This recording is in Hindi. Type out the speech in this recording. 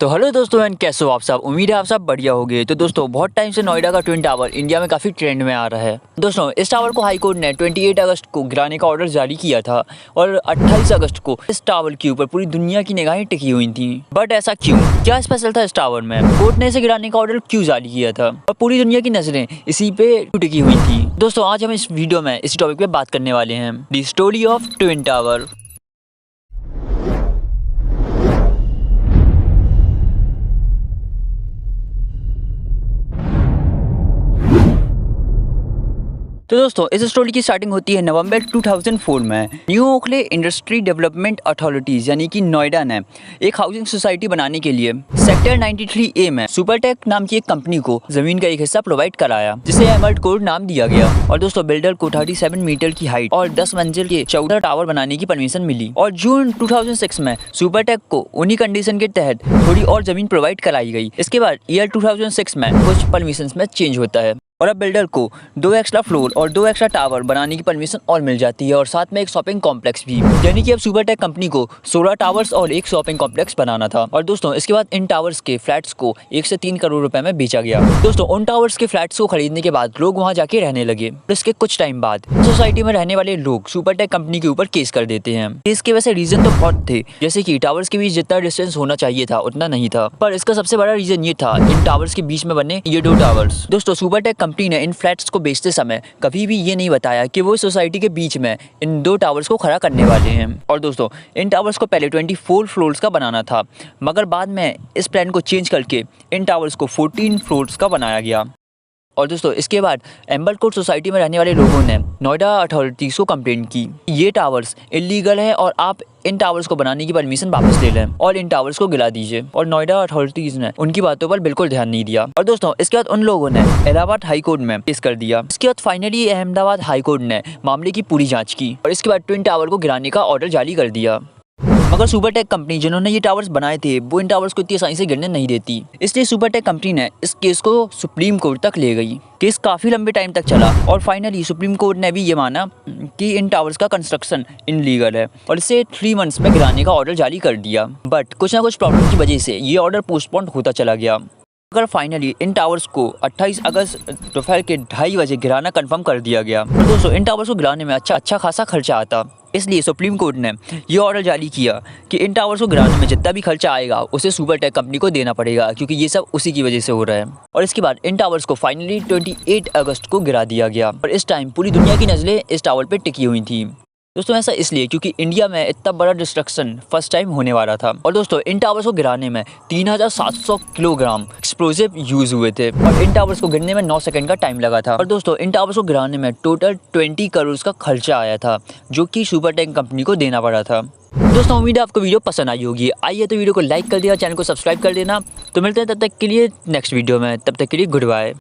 तो हेलो दोस्तों एंड कैसे हो आप सब। उम्मीद है आप सब बढ़िया होंगे। तो दोस्तों बहुत टाइम से नोएडा का ट्विन टावर इंडिया में काफ़ी ट्रेंड में आ रहा है। दोस्तों इस टावर को हाई कोर्ट ने 28 अगस्त को गिराने का ऑर्डर जारी किया था और 28 अगस्त को इस टावर के ऊपर पूरी दुनिया की निगाहें टिकी हुई थी। बट ऐसा क्यों, क्या स्पेशल था इस टावर में, कोर्ट ने इसे गिराने का ऑर्डर क्यों जारी किया था और पूरी दुनिया की नजरें इसी पे टिकी हुई थी। दोस्तों आज हम इस वीडियो में इसी टॉपिक पे बात करने वाले हैं, the story of twin tower. तो दोस्तों इस स्टोरी की स्टार्टिंग होती है नवंबर 2004 में। न्यू ओखले इंडस्ट्री डेवलपमेंट अथॉरिटीज यानी कि नोएडा ने एक हाउसिंग सोसाइटी बनाने के लिए सेक्टर 93A में सुपरटेक नाम की एक कंपनी को जमीन का एक हिस्सा प्रोवाइड कराया, जिसे एमर्ल्ड कोर्ट नाम दिया गया। और दोस्तों बिल्डर को 37 मीटर की हाइट और 10 मंजिल के चौड़ा टावर बनाने की परमिशन मिली। और जून 2006 में सुपरटेक को उन्हीं कंडीशन के तहत थोड़ी और जमीन प्रोवाइड कराई गई। इसके बाद ईयर 2006 में कुछ परमिशन में चेंज होता है और अब बिल्डर को 2 एक्स्ट्रा फ्लोर और 2 एक्स्ट्रा टावर बनाने की परमिशन और मिल जाती है और साथ में एक शॉपिंग कॉम्प्लेक्स भी। यानी कि अब सुपरटेक कंपनी को 16 टावर्स और एक शॉपिंग कॉम्प्लेक्स बनाना था। और दोस्तों इसके बाद इन टावर्स के फ्लैट्स को 1 से 3 करोड़ रुपए में बेचा गया। दोस्तों उन टावर्स के फ्लैट्स को खरीदने के बाद लोग वहां जाके रहने लगे। इसके कुछ टाइम बाद सोसाइटी में रहने वाले लोग सुपरटेक कंपनी के ऊपर केस कर देते हैं। केस के वैसे रीजन तो बहुत थे, जैसे कि टावर्स के बीच जितना डिस्टेंस होना चाहिए था उतना नहीं था, पर इसका सबसे बड़ा रीजन ये था इन टावर्स के बीच में बने ये 2 टावर्स। दोस्तों सुपरटेक कंपनी ने इन फ्लैट्स को बेचते समय कभी भी ये नहीं बताया कि वो सोसाइटी के बीच में इन 2 टावर्स को खड़ा करने वाले हैं। और दोस्तों इन टावर्स को पहले 24 फ्लोर्स का बनाना था, मगर बाद में इस प्लान को चेंज करके इन टावर्स को 14 फ्लोर्स का बनाया गया। और दोस्तों इसके बाद एम्बर्ल्ड कोर्ट सोसाइटी में रहने वाले लोगों ने नोएडा अथॉरिटीज को कंप्लेंट की, ये टावर्स इलीगल है और आप इन टावर्स को बनाने की परमिशन वापस ले लें और इन टावर्स को गिरा दीजिए। और नोएडा अथॉरिटीज ने उनकी बातों पर बिल्कुल ध्यान नहीं दिया। और दोस्तों इसके बाद उन लोगों ने इलाहाबाद हाई कोर्ट में केस कर दिया। इसके बाद फाइनली अहमदाबाद हाई कोर्ट ने मामले की पूरी जांच की और इसके बाद ट्विन टावर को गिराने का ऑर्डर जारी कर दिया। मगर सुपरटेक कंपनी जिन्होंने ये टावर्स बनाए थे वो इन टावर्स को इतनी आसानी से गिरने नहीं देती, इसलिए सुपरटेक कंपनी ने इस केस को सुप्रीम कोर्ट तक ले गई। केस काफी लंबे टाइम तक चला और फाइनली सुप्रीम कोर्ट ने भी ये माना कि इन टावर्स का कंस्ट्रक्शन इनलीगल है और इसे 3 मंथ्स में गिराने का ऑर्डर जारी कर दिया। बट कुछ ना कुछ प्रॉब्लम की वजह से ये ऑर्डर पोस्टपोन होता चला गया। अगर फाइनली इन टावर्स को 28 अगस्त दोपहर के 2:30 बजे गिराना कंफर्म कर दिया गया। तो दोस्तों इन टावर्स को गिराने में अच्छा खासा खर्चा आता, इसलिए सुप्रीम कोर्ट ने ये ऑर्डर जारी किया कि इन टावर्स को गिराने में जितना भी खर्चा आएगा उसे सुपरटेक कंपनी को देना पड़ेगा, क्योंकि ये सब उसी की वजह से हो रहा है। और इसके बाद इन टावर्स को फाइनली 28 अगस्त को गिरा दिया गया और इस टाइम पूरी दुनिया की नजरें इस टावर पे टिकी हुई थी। दोस्तों ऐसा इसलिए क्योंकि इंडिया में इतना बड़ा डिस्ट्रक्शन फर्स्ट टाइम होने वाला था। और दोस्तों इन टावर्स को गिराने में 3700 किलोग्राम एक्सप्लोजिव यूज हुए थे और इन टावर्स को गिरने में 9 सेकंड का टाइम लगा था। और दोस्तों इन टावर्स को गिराने में टोटल 20 करोड़ का खर्चा आया था, जो कि सुपरटेक कंपनी को देना पड़ा था। दोस्तों उम्मीद है आपको वीडियो पसंद आई होगी। आइए तो वीडियो को लाइक कर देना, चैनल को सब्सक्राइब कर देना। तो मिलते हैं तब तक के लिए नेक्स्ट वीडियो में, तब तक के लिए गुड बाय।